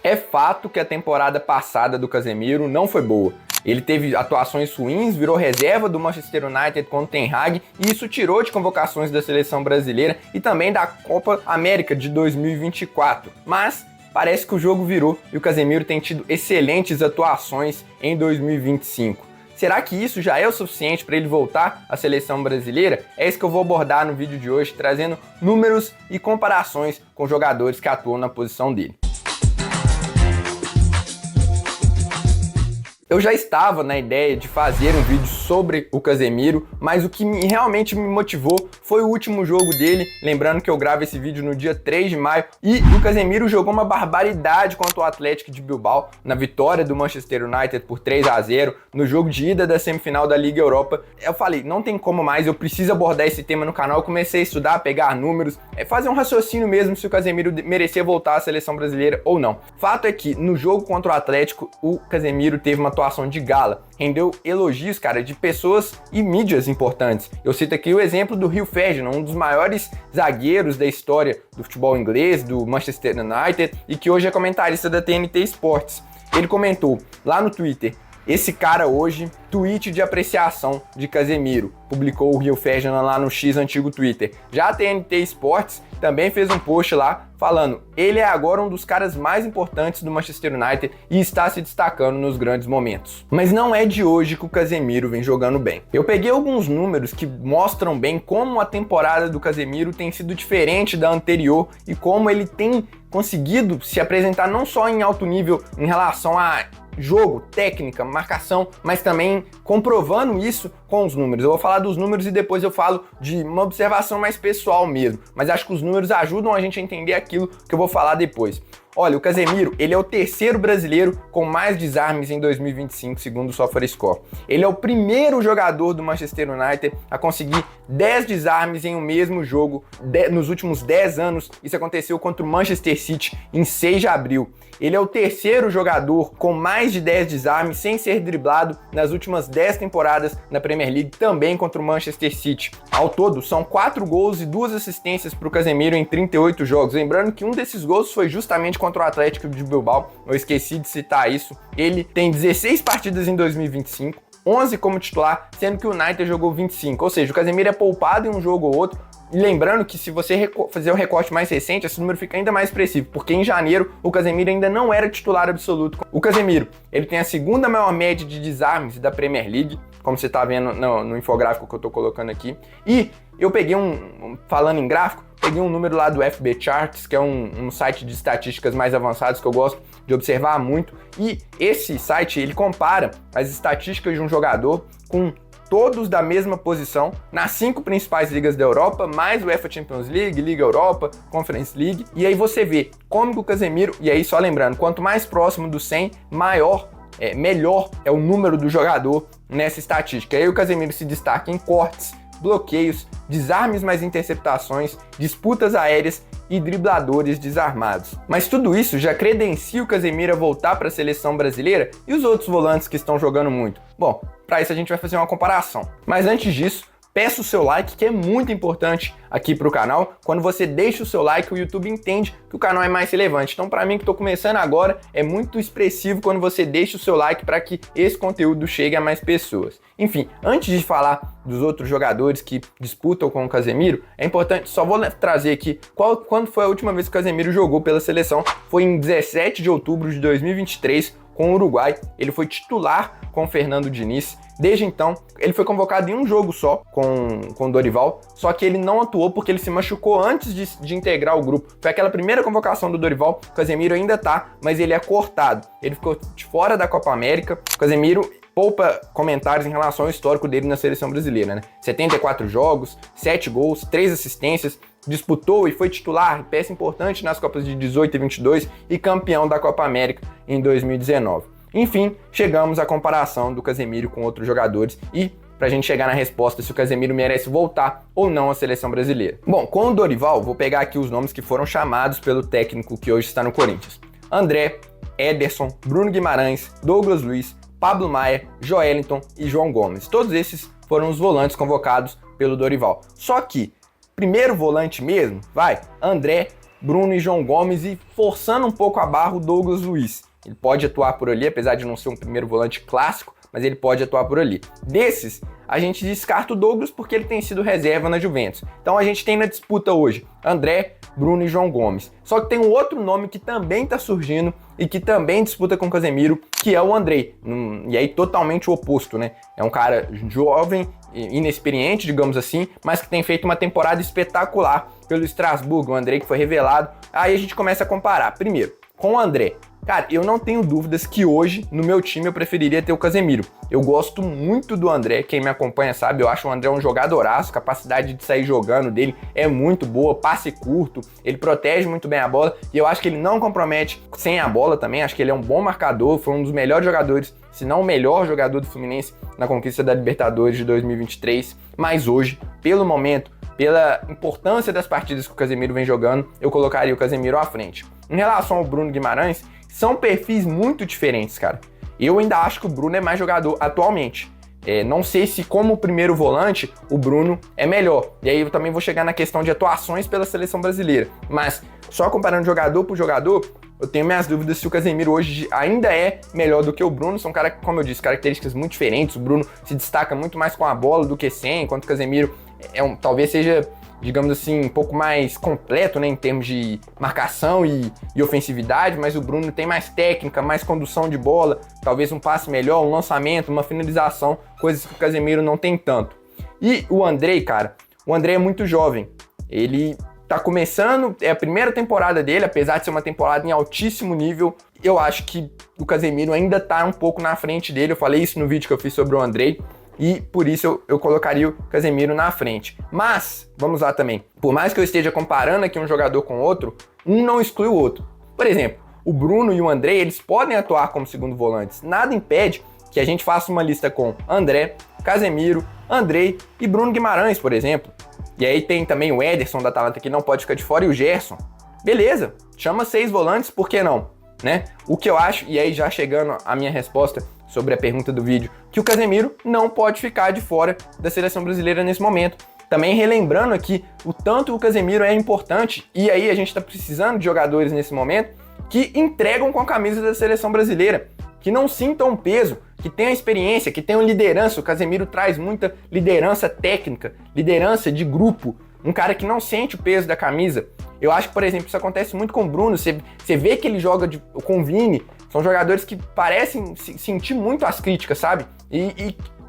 É fato que a temporada passada do Casemiro não foi boa. Ele teve atuações ruins, virou reserva do Manchester United com o Ten Hag e isso tirou de convocações da seleção brasileira e também da Copa América de 2024. Mas parece que o jogo virou e o Casemiro tem tido excelentes atuações em 2025. Será que isso já é o suficiente para ele voltar à seleção brasileira? É isso que eu vou abordar no vídeo de hoje, trazendo números e comparações com jogadores que atuam na posição dele. Eu já estava na ideia de fazer um vídeo sobre o Casemiro, mas o que realmente me motivou foi o último jogo dele, lembrando que eu gravo esse vídeo no dia 3 de maio, e o Casemiro jogou uma barbaridade contra o Atlético de Bilbao, na vitória do Manchester United por 3-0, no jogo de ida da semifinal da Liga Europa. Eu falei, não tem como mais, eu preciso abordar esse tema no canal, eu comecei a estudar, pegar números, fazer um raciocínio mesmo se o Casemiro merecia voltar à seleção brasileira ou não. Fato é que no jogo contra o Atlético, o Casemiro teve uma atuação de gala, rendeu elogios, cara, de pessoas e mídias importantes. Eu cito aqui o exemplo do Rio Ferdinand, um dos maiores zagueiros da história do futebol inglês, do Manchester United, e que hoje é comentarista da TNT Sports. Ele comentou lá no Twitter: esse cara hoje, tweet de apreciação de Casemiro, publicou o Rio Ferdinand lá no X antigo Twitter. Já a TNT Sports também fez um post lá falando: ele é agora um dos caras mais importantes do Manchester United e está se destacando nos grandes momentos. Mas não é de hoje que o Casemiro vem jogando bem. Eu peguei alguns números que mostram bem como a temporada do Casemiro tem sido diferente da anterior e como ele tem conseguido se apresentar não só em alto nível em relação a jogo, técnica, marcação, mas também comprovando isso com os números. Eu vou falar dos números e depois eu falo de uma observação mais pessoal mesmo, mas acho que os números ajudam a gente a entender aquilo que eu vou falar depois. Olha, o Casemiro, ele é o terceiro brasileiro com mais desarmes em 2025, segundo o SofaScore. Ele é o primeiro jogador do Manchester United a conseguir 10 desarmes em um mesmo jogo nos últimos 10 anos. Isso aconteceu contra o Manchester City em 6 de abril. Ele é o terceiro jogador com mais de 10 desarmes sem ser driblado nas últimas 10 temporadas na Premier League, também contra o Manchester City. Ao todo, são 4 gols e 2 assistências para o Casemiro em 38 jogos. Lembrando que um desses gols foi justamente contra o Atlético de Bilbao, eu esqueci de citar isso. Ele tem 16 partidas em 2025, 11 como titular, sendo que o United jogou 25, ou seja, o Casemiro é poupado em um jogo ou outro. E lembrando que se você fazer o recorte mais recente, esse número fica ainda mais expressivo, porque em janeiro o Casemiro ainda não era titular absoluto. O Casemiro, ele tem a segunda maior média de desarmes da Premier League, como você está vendo no infográfico que eu estou colocando aqui. E eu peguei falando em gráfico, peguei um número lá do FB Charts, que é um site de estatísticas mais avançados que eu gosto de observar muito. E esse site, ele compara as estatísticas de um jogador com todos da mesma posição nas 5 principais ligas da Europa, mais UEFA Champions League, Liga Europa, Conference League. E aí você vê como que o Casemiro, e aí só lembrando, quanto mais próximo do 100, melhor é o número do jogador nessa estatística. Aí o Casemiro se destaca em cortes, bloqueios, desarmes mais interceptações, disputas aéreas e dribladores desarmados. Mas tudo isso já credencia o Casemiro a voltar para a seleção brasileira e os outros volantes que estão jogando muito? Bom, para isso a gente vai fazer uma comparação. Mas antes disso, peça o seu like, que é muito importante aqui para o canal. Quando você deixa o seu like, o YouTube entende que o canal é mais relevante. Então, para mim que estou começando agora, é muito expressivo quando você deixa o seu like para que esse conteúdo chegue a mais pessoas. Enfim, antes de falar dos outros jogadores que disputam com o Casemiro, é importante, só vou trazer aqui quando foi a última vez que o Casemiro jogou pela seleção. Foi em 17 de outubro de 2023, com o Uruguai. Ele foi titular com o Fernando Diniz. Desde então, ele foi convocado em um jogo só com o Dorival, só que ele não atuou porque ele se machucou antes de integrar o grupo. Foi aquela primeira convocação do Dorival, o Casemiro ainda tá, mas ele é cortado. Ele ficou de fora da Copa América. O Casemiro poupa comentários em relação ao histórico dele na seleção brasileira, né? 74 jogos, 7 gols, 3 assistências, disputou e foi titular, peça importante nas Copas de 18 e 22 e campeão da Copa América em 2019. Enfim, chegamos à comparação do Casemiro com outros jogadores e pra gente chegar na resposta se o Casemiro merece voltar ou não à seleção brasileira. Bom, com o Dorival, vou pegar aqui os nomes que foram chamados pelo técnico que hoje está no Corinthians. André, Ederson, Bruno Guimarães, Douglas Luiz, Pablo Maia, Joelinton e João Gomes. Todos esses foram os volantes convocados pelo Dorival. Só que, primeiro volante mesmo, André Bruno e João Gomes e forçando um pouco a barra o Douglas Luiz. Ele pode atuar por ali, apesar de não ser um primeiro volante clássico, mas ele pode atuar por ali. Desses, a gente descarta o Douglas porque ele tem sido reserva na Juventus. Então a gente tem na disputa hoje André, Bruno e João Gomes. Só que tem um outro nome que também está surgindo e que também disputa com o Casemiro, que é o Andrei. E aí totalmente o oposto, né? É um cara jovem, inexperiente, digamos assim, mas que tem feito uma temporada espetacular pelo Estrasburgo. O Andrei que foi revelado. Aí a gente começa a comparar. Primeiro, com o André. Cara, eu não tenho dúvidas que hoje, no meu time, eu preferiria ter o Casemiro. Eu gosto muito do André, quem me acompanha sabe, eu acho o André um jogadoraço, a capacidade de sair jogando dele é muito boa, passe curto, ele protege muito bem a bola, e eu acho que ele não compromete sem a bola também, acho que ele é um bom marcador, foi um dos melhores jogadores, se não o melhor jogador do Fluminense na conquista da Libertadores de 2023, mas hoje, pelo momento, pela importância das partidas que o Casemiro vem jogando, eu colocaria o Casemiro à frente. Em relação ao Bruno Guimarães, são perfis muito diferentes, cara. Eu ainda acho que o Bruno é mais jogador atualmente. Não sei se como primeiro volante, o Bruno é melhor. E aí eu também vou chegar na questão de atuações pela seleção brasileira. Mas só comparando jogador por jogador, eu tenho minhas dúvidas se o Casemiro hoje ainda é melhor do que o Bruno. São, como eu disse, características muito diferentes. O Bruno se destaca muito mais com a bola do que sem, enquanto o Casemiro talvez seja, digamos assim, um pouco mais completo, né, em termos de marcação e ofensividade, mas o Bruno tem mais técnica, mais condução de bola, talvez um passe melhor, um lançamento, uma finalização, coisas que o Casemiro não tem tanto. E o Andrei, cara, o Andrei é muito jovem, ele tá começando, é a primeira temporada dele, apesar de ser uma temporada em altíssimo nível, eu acho que o Casemiro ainda tá um pouco na frente dele, eu falei isso no vídeo que eu fiz sobre o Andrei, e por isso eu colocaria o Casemiro na frente. Mas, vamos lá também, por mais que eu esteja comparando aqui um jogador com outro, um não exclui o outro. Por exemplo, o Bruno e o André, eles podem atuar como segundo volantes. Nada impede que a gente faça uma lista com André, Casemiro, Andrei e Bruno Guimarães, por exemplo. E aí tem também o Ederson da Atalanta que não pode ficar de fora e o Gerson. Beleza, chama 6 volantes, por que não? Né? O que eu acho, e aí já chegando à minha resposta sobre a pergunta do vídeo, que o Casemiro não pode ficar de fora da seleção brasileira nesse momento. Também relembrando aqui o tanto o Casemiro é importante, e aí a gente está precisando de jogadores nesse momento que entregam com a camisa da seleção brasileira, que não sintam peso, que tenham experiência, que tenham liderança. O Casemiro traz muita liderança técnica, liderança de grupo, um cara que não sente o peso da camisa. Eu acho que, por exemplo, isso acontece muito com o Bruno, você vê que ele joga com o Vini, são jogadores que parecem sentir muito as críticas, sabe?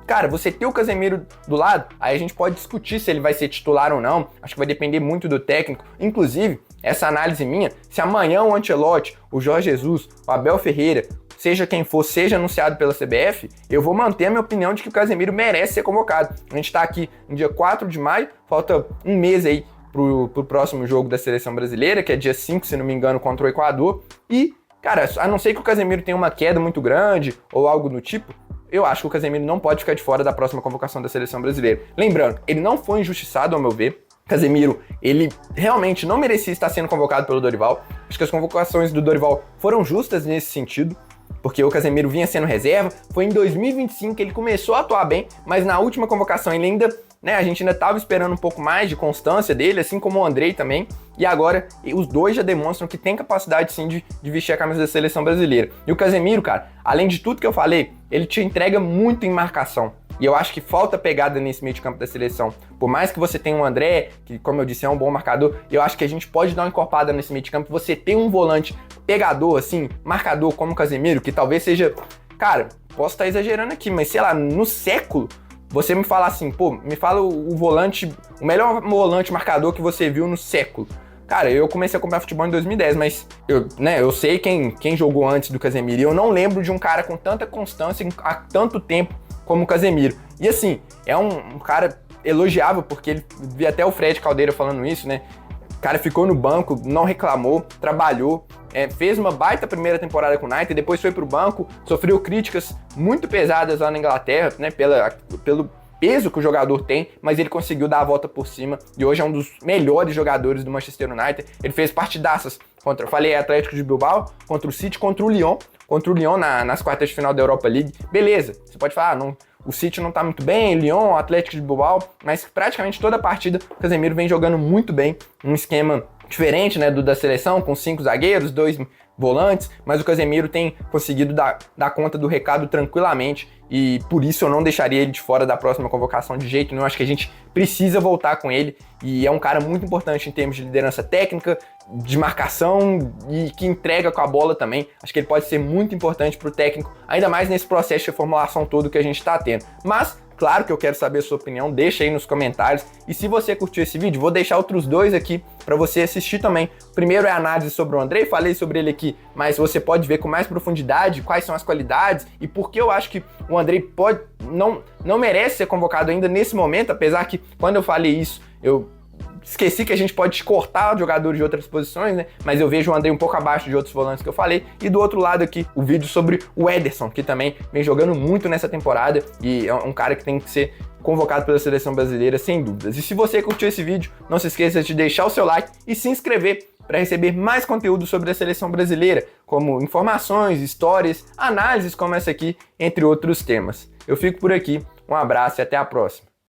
Cara, você ter o Casemiro do lado, aí a gente pode discutir se ele vai ser titular ou não, acho que vai depender muito do técnico. Inclusive, essa análise minha, se amanhã o Ancelotti, o Jorge Jesus, o Abel Ferreira, seja quem for, seja anunciado pela CBF, eu vou manter a minha opinião de que o Casemiro merece ser convocado. A gente tá aqui no dia 4 de maio, falta um mês aí pro próximo jogo da seleção brasileira, que é dia 5, se não me engano, contra o Equador. E, cara, a não ser que o Casemiro tenha uma queda muito grande ou algo do tipo, eu acho que o Casemiro não pode ficar de fora da próxima convocação da seleção brasileira. Lembrando, ele não foi injustiçado, ao meu ver. Casemiro, ele realmente não merecia estar sendo convocado pelo Dorival. Acho que as convocações do Dorival foram justas nesse sentido, porque o Casemiro vinha sendo reserva. Foi em 2025 que ele começou a atuar bem, mas na última convocação ele ainda, a gente ainda estava esperando um pouco mais de constância dele, assim como o Andrei também, e agora os dois já demonstram que tem capacidade sim de vestir a camisa da seleção brasileira. E o Casemiro, cara, além de tudo que eu falei, ele te entrega muito em marcação. E eu acho que falta pegada nesse meio de campo da seleção. Por mais que você tenha um André, que, como eu disse, é um bom marcador, eu acho que a gente pode dar uma encorpada nesse meio de campo. Você tem um volante pegador, assim, marcador como o Casemiro, que talvez seja... Cara, posso estar exagerando aqui, mas sei lá, no século, você me fala assim, me fala o volante, o melhor volante marcador que você viu no século. Cara, eu comecei a acompanhar futebol em 2010, mas eu sei quem jogou antes do Casemiro, e eu não lembro de um cara com tanta constância há tanto tempo como o Casemiro. E assim, é um cara elogiável, porque ele vi até o Fred Caldeira falando isso, né? O cara ficou no banco, não reclamou, trabalhou, fez uma baita primeira temporada com o United, depois foi pro banco, sofreu críticas muito pesadas lá na Inglaterra, né? Pelo peso que o jogador tem, mas ele conseguiu dar a volta por cima e hoje é um dos melhores jogadores do Manchester United. Ele fez partidaças contra, eu falei, Atlético de Bilbao, contra o City, contra o Lyon nas quartas de final da Europa League. Beleza, você pode falar, o City não tá muito bem, Lyon, Atlético de Bilbao, mas praticamente toda a partida o Casemiro vem jogando muito bem, um esquema diferente, né, do da seleção, com 5 zagueiros, 2 volantes, mas o Casemiro tem conseguido dar conta do recado tranquilamente e por isso eu não deixaria ele de fora da próxima convocação de jeito nenhum. Acho que a gente precisa voltar com ele e é um cara muito importante em termos de liderança técnica, de marcação e que entrega com a bola também. Acho que ele pode ser muito importante para o técnico, ainda mais nesse processo de reformulação todo que a gente está tendo. Mas claro que eu quero saber a sua opinião, deixa aí nos comentários. E se você curtiu esse vídeo, vou deixar outros 2 aqui para você assistir também. O primeiro é a análise sobre o Andrei, falei sobre ele aqui, mas você pode ver com mais profundidade quais são as qualidades e por que eu acho que o Andrei não merece ser convocado ainda nesse momento, apesar que quando eu falei isso, eu esqueci que a gente pode cortar jogadores de outras posições, né? Mas eu vejo o Andrei um pouco abaixo de outros volantes que eu falei. E do outro lado aqui, o vídeo sobre o Ederson, que também vem jogando muito nessa temporada e é um cara que tem que ser convocado pela seleção brasileira, sem dúvidas. E se você curtiu esse vídeo, não se esqueça de deixar o seu like e se inscrever para receber mais conteúdo sobre a seleção brasileira, como informações, histórias, análises como essa aqui, entre outros temas. Eu fico por aqui, um abraço e até a próxima.